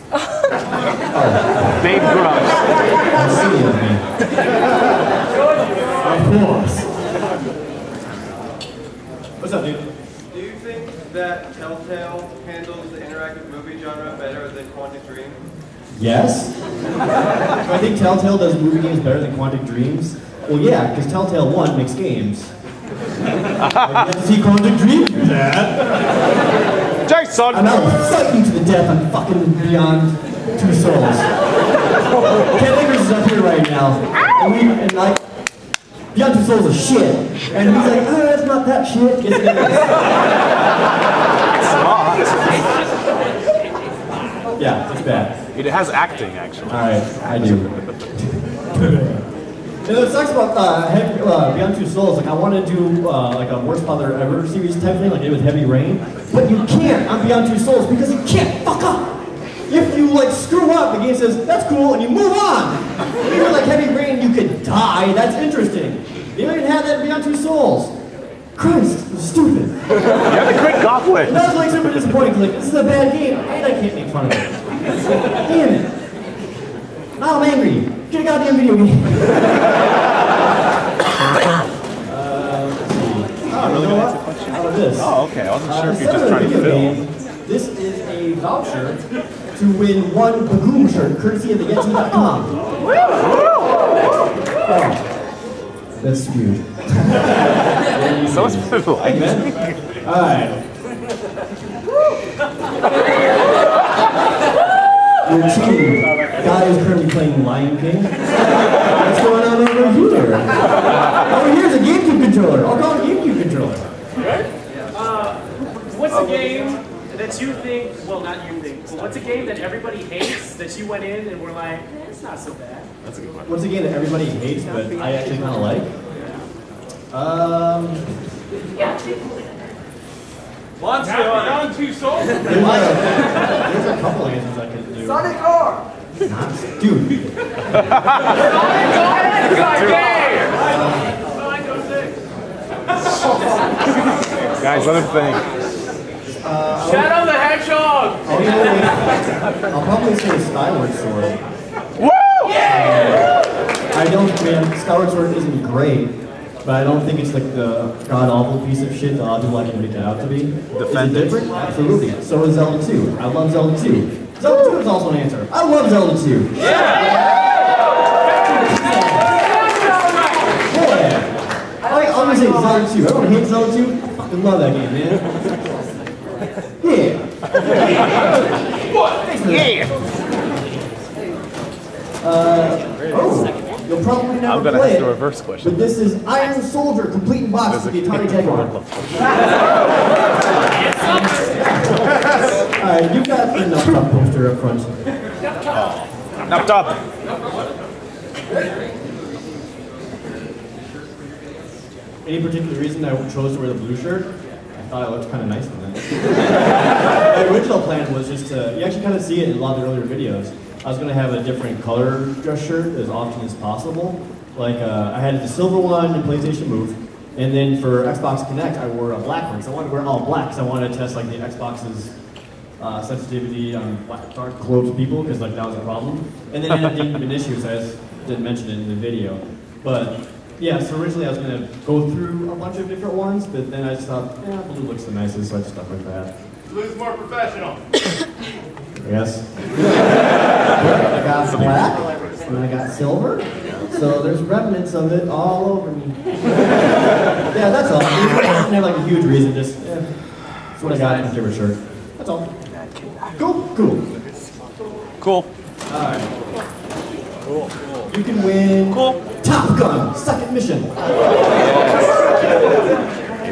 Babe Grumps. I'll see you, man. Of course. What's up, dude? Do you think that Telltale handles the interactive movie genre better than Quantic Dream? Yes. So I think Telltale does movie games better than Quantic Dreams. Well, yeah, because Telltale 1 makes games. You get to see Quantic Dream do that. Jason! I'm out fighting to the death on fucking Beyond Two Souls. Ken Akers is up here right now. And like, Beyond Two Souls is shit. And he's like, oh, that's not that shit. Yes, it is. Yeah, it's bad. It has acting, actually. Alright, I do. And it sucks about Beyond Two Souls. Like I want to do like a Worst Father Ever series type thing, like it with Heavy Rain, but you can't on Beyond Two Souls because you can't fuck up. If you like screw up, the game says that's cool, and you move on. If you're like Heavy Rain, you could die. That's interesting. You don't even have that in Beyond Two Souls. Christ, it's stupid. You have to quit Goblin. That was like super disappointing. Like this is a bad game, and I can't make fun of it. Damn it. Now I'm angry. Get a goddamn video game. Oh, really? How about this? Oh, okay. I wasn't sure if you're just trying to film. This is a voucher to win one Bagoom shirt, courtesy of the Yeti.com. Oh, that's weird. So it's people. Thank you, man. All right. Your team guy is currently playing Lion King. What's going on over here? Over here's a GameCube controller. I'll call it a GameCube controller. What's a game that you think, well, not you think, but what's a game that everybody hates that you went in and were like, it's not so bad? That's a good one. What's a game that everybody hates, but I actually kind of like? Beyond Two Souls? There's a couple answers I could do. Sonic R! Dude. Guys, let him think. Shadow the Hedgehog! I'll probably say Skyward Sword. Woo! I mean, Skyward Sword isn't great, but I don't think it's like the god-awful piece of shit that a lot of people like to make it out to be. Defend is it different? Absolutely. So is Zelda 2. I love Zelda 2. Zelda 2 is also an answer. I love Zelda 2. Yeah! I'm gonna say Zelda 2. Everyone hates Zelda 2? I fucking love that game, man. Yeah. Yeah. You'll probably never I'm gonna play have the it, reverse question. but this is Iron Soldier, complete in box with the Atari Jaguar. Alright, you've got the Nuzlocke poster up front. Knocked up. Any particular reason I chose to wear the blue shirt? I thought it looked kind of nice in that. My original plan was just to, you actually kind of see it in a lot of the earlier videos. I was going to have a different color dress shirt as often as possible. Like, I had the silver one in PlayStation Move, and then for Xbox Connect, I wore a black one. So I wanted to wear all black, because I wanted to test like the Xbox's sensitivity on dark clothes people, because like that was a problem. And then it didn't have an issue, so I just didn't mention it in the video. But yeah, so originally I was going to go through a bunch of different ones, but then I just thought, yeah, blue looks the nicest, so I just stuck with that. Blue's more professional. Yes. I got black, and I got silver, so there's remnants of it all over me. Yeah, that's all. I didn't have like a huge reason, just, that's what I got in my favorite shirt. That's all. Cool? Cool. Cool. Alright. Cool. You can win Top Gun, second mission. Give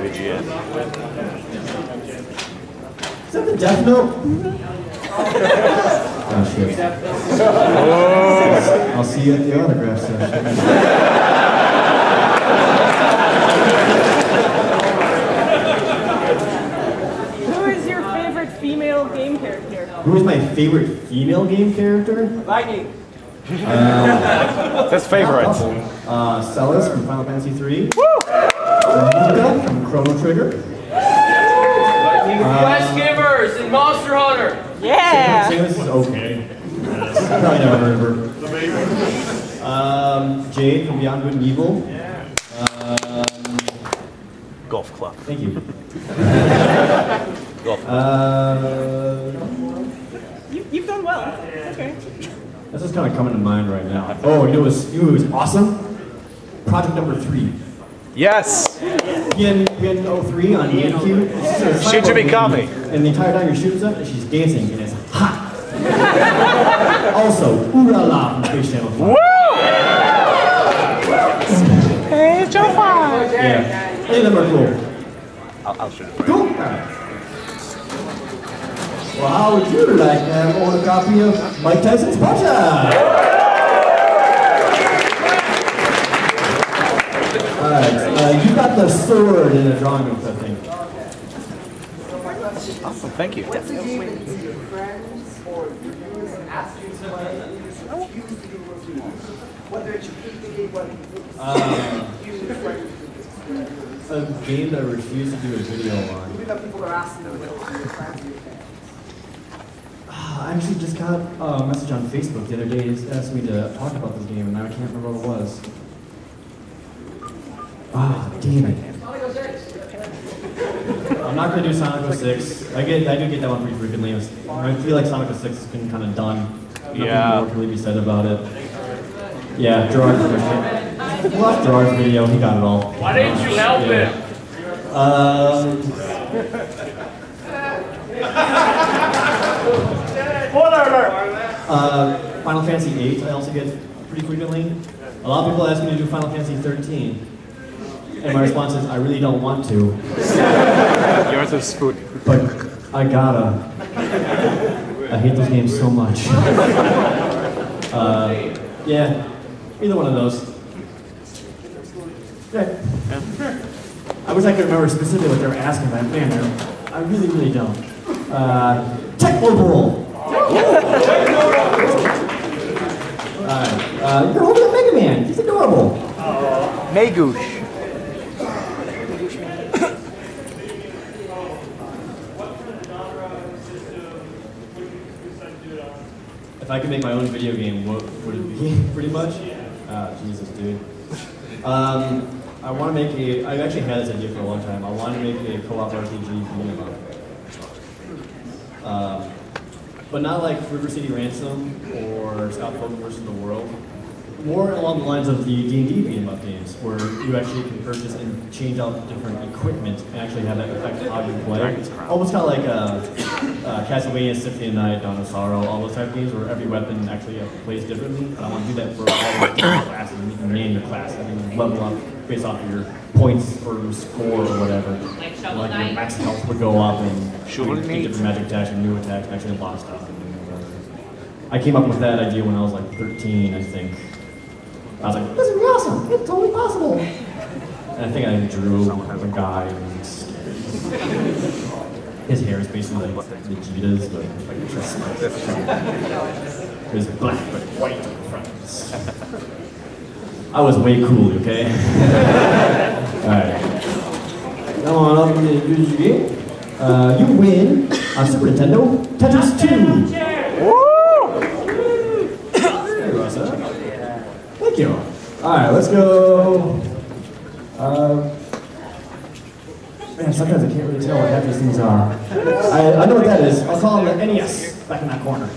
it GS. Is that the Death Note? Oh shit. I'll see you at the autograph session. Who is your favorite female game character? Who is my favorite female game character? Lightning. That's favorites. Celis from Final Fantasy 3. Luca from Chrono Trigger. Quest Givers and Monster Hunter. Yeah. Samus is okay. Probably never heard of her. Jade from Beyond Good and Evil. Golf club. Thank you. Golf. You've done well. Okay. That's just kind of coming to mind right now. Oh, you know what was awesome? Project number 3. Yes! Pin 03 on GameCube. Shinji Mikami. And the entire time you're shooting stuff, and she's dancing, and it's hot. Also, Ooh La La from Space Channel 5. Woo! Hey, Joe 5! Yeah. Any of them are cool. I'll shoot it for you. Cool. Well, how would you like to own a copy of Mike Tyson's Punch-Out? Alright, you got the sword in the drawing room, I think. Awesome, thank you. What's the game that your friends or your viewers ask you to play? Whether it's your PvP, A game that I refuse to do a video on. Maybe that people are asking them to your friends or your fans. I actually just got a message on Facebook the other day asking me to talk about this game, and now I can't remember what it was. Ah, damn it. I'm not going to do Sonic 06. I do get that one pretty frequently. I feel like Sonic 06 has been kind of done. Nothing more can really be said about it. Yeah, Gerard's video. Watch Gerard's video, he got it all. Why didn't you help him? Final Fantasy VIII I also get pretty frequently. A lot of people ask me to do Final Fantasy 13. And my response is, I really don't want to. Yours is food. But I gotta. I hate those games so much. Yeah, either one of those. Yeah. I wish I could remember specifically what they were asking about. Man, I really, really don't. Techno Bowl! You're holding a Mega Man. He's adorable. Megoosh. If I could make my own video game, what would it be, pretty much? Jesus, dude. I want to make I actually had this idea for a long time. I want to make a co-op RPG beat-em-up. But not like River City Ransom or Scott Pilgrim vs. the World. More along the lines of the D&D beat-em-up games, where you actually can purchase and change out different equipment and actually have that affect how you play. Almost kind of like Castlevania, Symphony of the Night, Dawn of Sorrow, all those type of games where every weapon actually plays differently. And I want to do that for all the different classes. You can name your class. I mean, level up based off of your points or score or whatever. Like Shovel Like Knight? your max health would go up and Shovel you get Knight? different magic attacks and new attacks and actually a lot of stuff. I came up with that idea when I was like 13, I think. I was like, this would be awesome. It's totally possible. And I think I drew a guy and his hair is basically like Vegeta's, but like just it was black but white on the front. I was way cool, okay? Alright. Come on up and do your game. You win on Super Nintendo Tetris 2. Thank you. Alright, let's go. Man, sometimes I can't really tell what half these things are. I know what that is. I'll call them the NES back in that corner.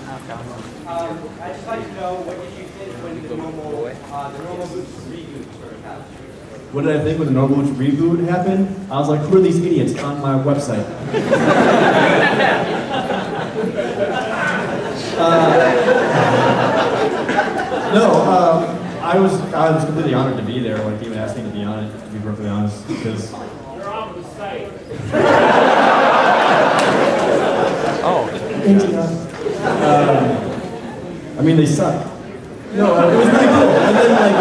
I'd just like to know what did you think when the normal Boots reboot sort of happened? What did I think when the Normal Boots reboot happened? I was like, who are these idiots on my website? I was completely honored to be there when he even asked me to be on it, to be perfectly honest, because... You're on the site. Oh. I mean, they suck. No, it was really cool. And then, like,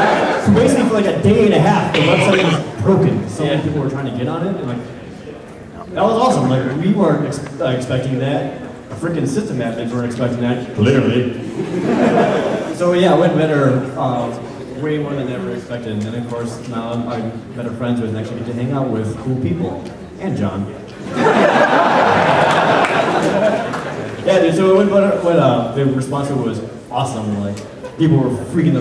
so basically for like a day and a half, the website was broken. So many people were trying to get on it, and like, that was awesome. Like, we weren't expecting that. The freaking system admins weren't expecting that, clearly. So yeah, it went better, way more than ever expected. And then of course, now I'm better friends with and actually get to hang out with cool people. And John. Yeah, dude, so it went better when the response to it was awesome. Like, people were freaking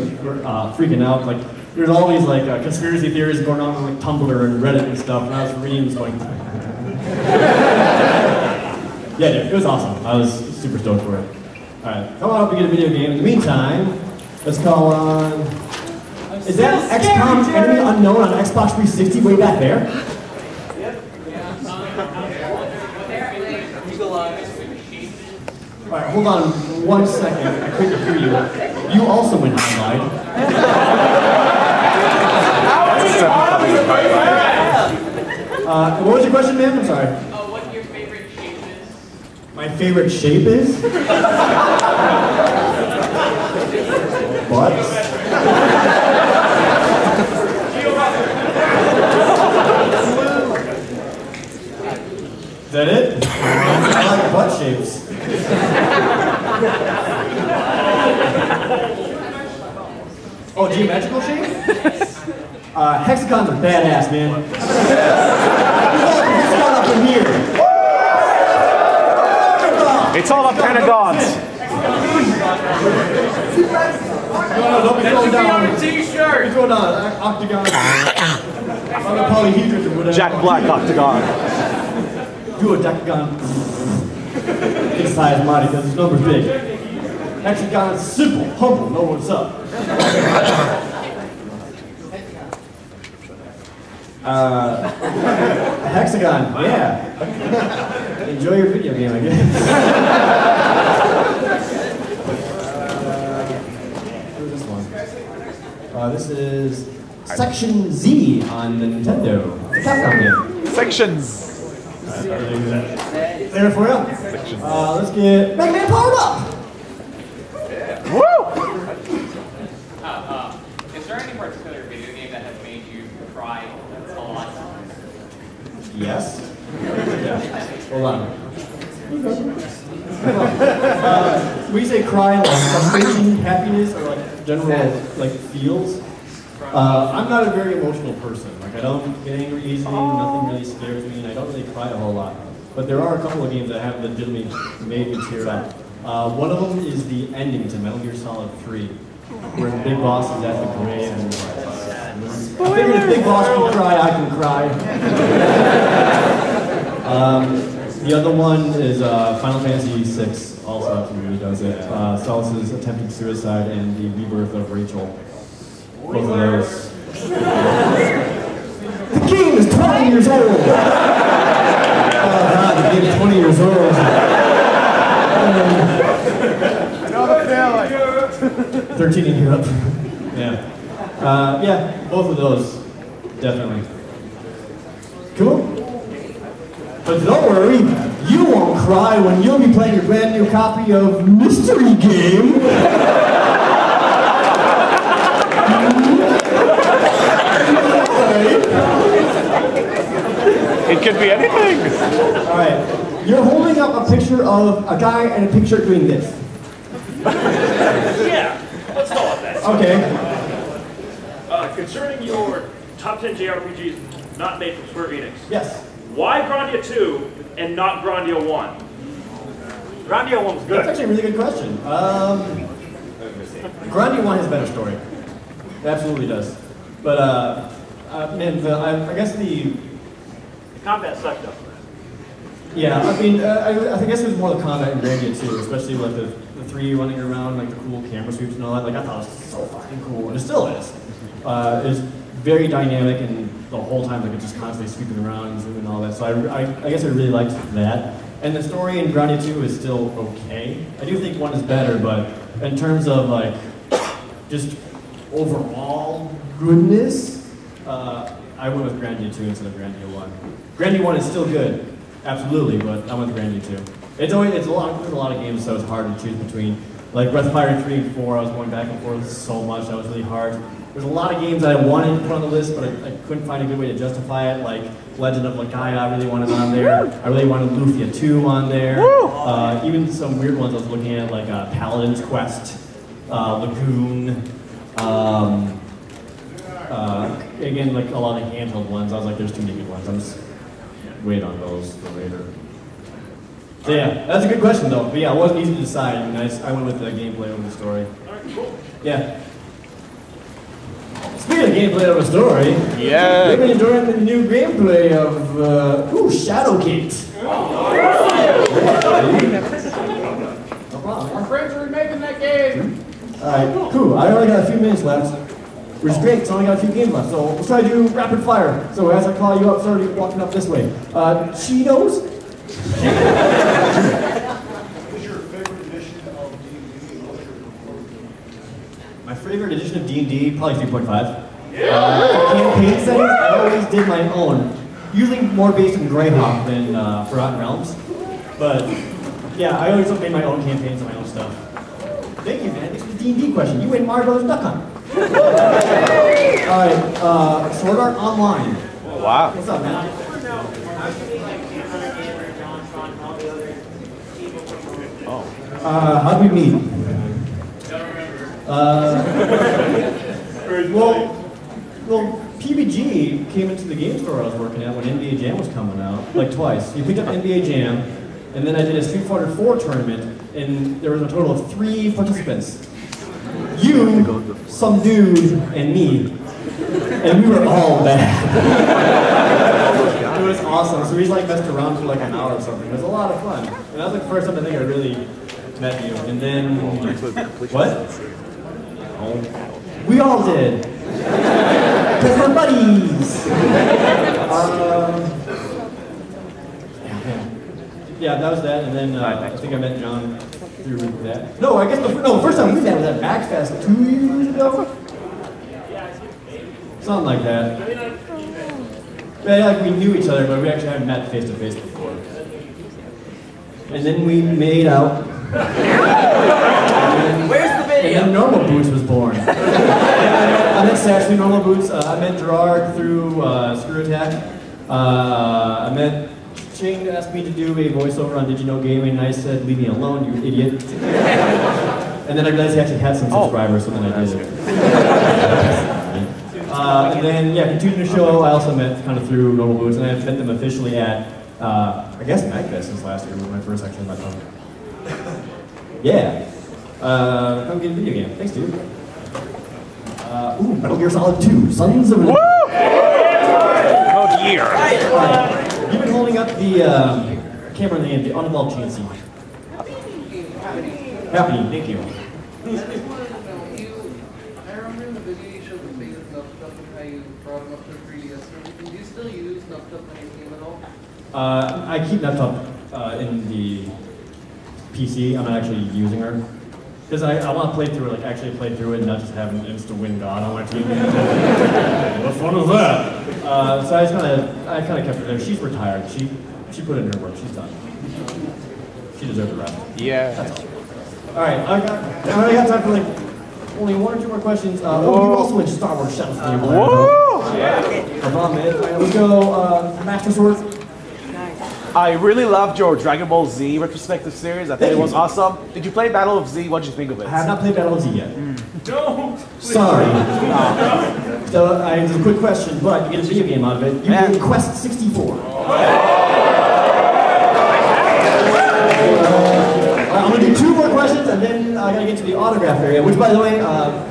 out. Like, there's all these like conspiracy theories going on like Tumblr and Reddit and stuff, and I was reading this going, yeah, dude, it was awesome. I was super stoked for it. Alright, come on up and get a video game. In the meantime, let's call on... Is that XCOM Enemy Unknown on Xbox 360 way back there? Alright, hold on 1 second. I couldn't hear you. You also went online. What was your question, ma'am? I'm sorry. What your favorite shape is? My favorite shape is? What? that it? I like butt shapes. Oh, geometrical shape? Hexagons are badass, man. Hexagon up in here. It's all about pentagons. No, don't be throwing down. On a t-shirt. Don't be throwing down octagon. I'm a polyhedron or whatever. Jack Black octagon. Do a decagon. It's size mighty because his number's big. Hexagon is simple, humble, know what's up. Hexagon, yeah. Enjoy your video game, I guess. Who's this one? This is Section Z on the Nintendo. It's a Capcom game. Sections. There for you. Let's get Mega Man powered up. Woo! Is there any particular video game that has made you cry a lot? Yes. Yeah. Hold on. When you say cry, like frustration, happiness, or like general like feels, I'm not a very emotional person. Like I don't get angry easily, nothing really scares me, and I don't really cry a whole lot. But there are a couple of games that have legitimately made me tear up. One of them is the ending to Metal Gear Solid 3, where the big boss is at the grave and I figured if Big Boss can cry, I can cry. The other one is Final Fantasy VI, also absolutely does it. Solus's attempted suicide and the rebirth of Rachel. Both of those. The game is 20 years old! Oh god, the game is 20 years old. I know the feeling. 13 in Europe. Yeah. Yeah, both of those, definitely. Cool. But don't worry, you won't cry when you'll be playing your brand new copy of Mystery Game. It could be anything. All right, you're holding up a picture of a guy and a picture doing this. Yeah, let's go with that. Okay. Concerning your top 10 JRPGs not made from Square Enix. Yes. Why Grandia 2 and not Grandia 1? Grandia 1 was good. That's actually a really good question. Grandia 1 has a better story. It absolutely does. But, man, I guess the combat sucked up. Yeah, I mean, I guess it was more the combat in Grandia 2, especially like the 3 running around, like the cool camera sweeps and all that. Like, I thought it was so fucking cool, and it still is. It's very dynamic, and the whole time, like, it's just constantly sweeping around and zooming and all that. So I guess I really liked that. And the story in Grandia 2 is still okay. I do think 1 is better, but in terms of, like, just overall goodness, I went with Grandia 2 instead of Grandia 1. Grandia 1 is still good, absolutely, but I went with Grandia 2. There's a lot of games, so it's hard to choose between. Like Breath of Fire 3 and 4, I was going back and forth so much, that was really hard. There's a lot of games that I wanted to put on the list, but I couldn't find a good way to justify it, like Legend of Legaia I really wanted on there. I really wanted Lufia 2 on there. Even some weird ones I was looking at, like Paladin's Quest, Lagoon, again, like a lot of handheld ones. I was like, there's too many good ones. I'm just wait on those for later. So yeah, that's a good question though. But yeah, it wasn't easy to decide. I mean, I went with the gameplay over the story. Alright, cool. Yeah. Speaking of gameplay over the story, yeah, we've been enjoying the new gameplay of Shadowgate. No problem. Our friends are remaking that game. Alright, cool. I only got a few minutes left, which is great, so I only got a few games left. So let's try to do rapid fire. So as I call you up, start walking up this way. Cheetos? What is your favorite edition of D&D? My favorite edition of D&D, probably 3.5. Campaign settings, I always did my own. Usually more based on Greyhawk than Forgotten Realms. But yeah, I always made my own campaigns and my own stuff. Thank you, man. This was a D&D question. You win Mario Brothers Duck Hunt. Alright, Sword Art Online. Wow. What's up, man? How'd we meet? Well, PBG came into the game store I was working at when NBA Jam was coming out, like twice. He picked up NBA Jam, and then I did a Street Fighter 4 tournament, and there was a total of 3 participants. You, some dude, and me. And we were all bad. It was awesome. So we like messed around for like an hour or something. It was a lot of fun. And that was like the first time I think I really met you. And then, what? We all did. Because we're buddies. Yeah, that was that. And then I think I met John through that. No, I guess the first time we met was at MaxFest 2 years ago. Something like that. Yeah, like we knew each other, but we actually hadn't met face to face before. And then we made out. Where's the video? And then Normal Boots was born. I met Sash through Normal Boots. I met Gerard through Screw Attack. I met Ching asked me to do a voiceover on Did You Know Gaming, and I said, leave me alone, you idiot. And then I realized he actually had some subscribers, so then I did it. And then, yeah, continuing the show, I also met kind of through Normal Boots, and I met them officially at, I guess MagFest since last year was my first actually met them. Yeah. Come get a video game. Thanks, dude. Ooh, Metal Gear Solid 2, Sons of... Woo! Oh, dear. You've been holding up the camera in the end, the uninvolved GNC. Happy, thank you. I remember in the video you showed the phase of Nuzlocke and how you brought them up to 3DS and everything. Do you still use Nuzlocke when you game at all? I keep Nuzlocke in the PC. I'm not actually using her. Because I want to play through it, like actually play through it and not just have an insta-win god on my team. What fun is that? So I kind of kept her there. She's retired. She put in her work. She's done. She deserves a rest. Yeah. That's all. All right, I only got time for like only 1 or 2 more questions. Oh, you also went to Star Wars Shadows of the Empire. Whoa! Yeah. Come on, man. All right, let's go. Master Sword. I really loved your Dragon Ball Z retrospective series. I think it was awesome. Did you play Battle of Z? What did you think of it? I have not played Battle of Z yet. Don't! Sorry. So, it's a quick question, but you get a video game out of it. You get Quest 64. I'm going to do 2 more questions, and then I got to get to the autograph area, which, by the way,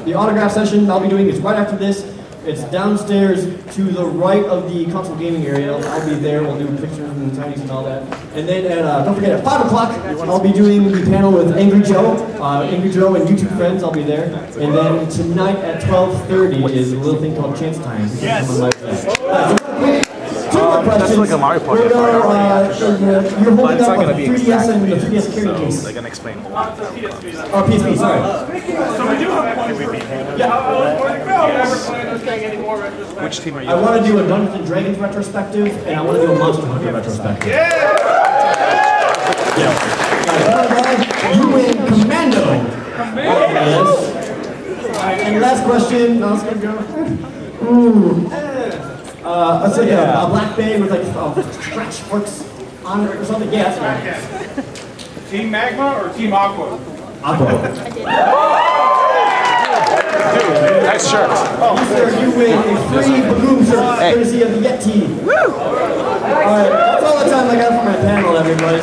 the autograph session I'll be doing is right after this. It's downstairs to the right of the console gaming area. I'll be there. We'll do pictures and tidies and all that. And then, don't forget, at 5 o'clock, I'll be doing the panel with Angry Joe and YouTube friends. I'll be there. And then tonight at 12:30 is a little thing called Chance Time. Yes. 2 more questions. That's like a Mario Party. You're holding up a 3DS and the 3DS carry case. They can explain more. Oh, PSP, sorry. So we do have a question. Which team are you I want to do a Dungeons and Dragons retrospective, and I want to do a Monster Hunter retrospective. Yeah! You win Commando! Yes. And last question, now it's going to go. Let's say a black bag with like scratch marks on it or something. Yeah, that's right. Team Magma or Team Aqua? Aqua. Nice shirt. Sir, you win a free Bagoom shirt courtesy of the Yeti. Woo! Alright, that's all the time I got for my panel, everybody.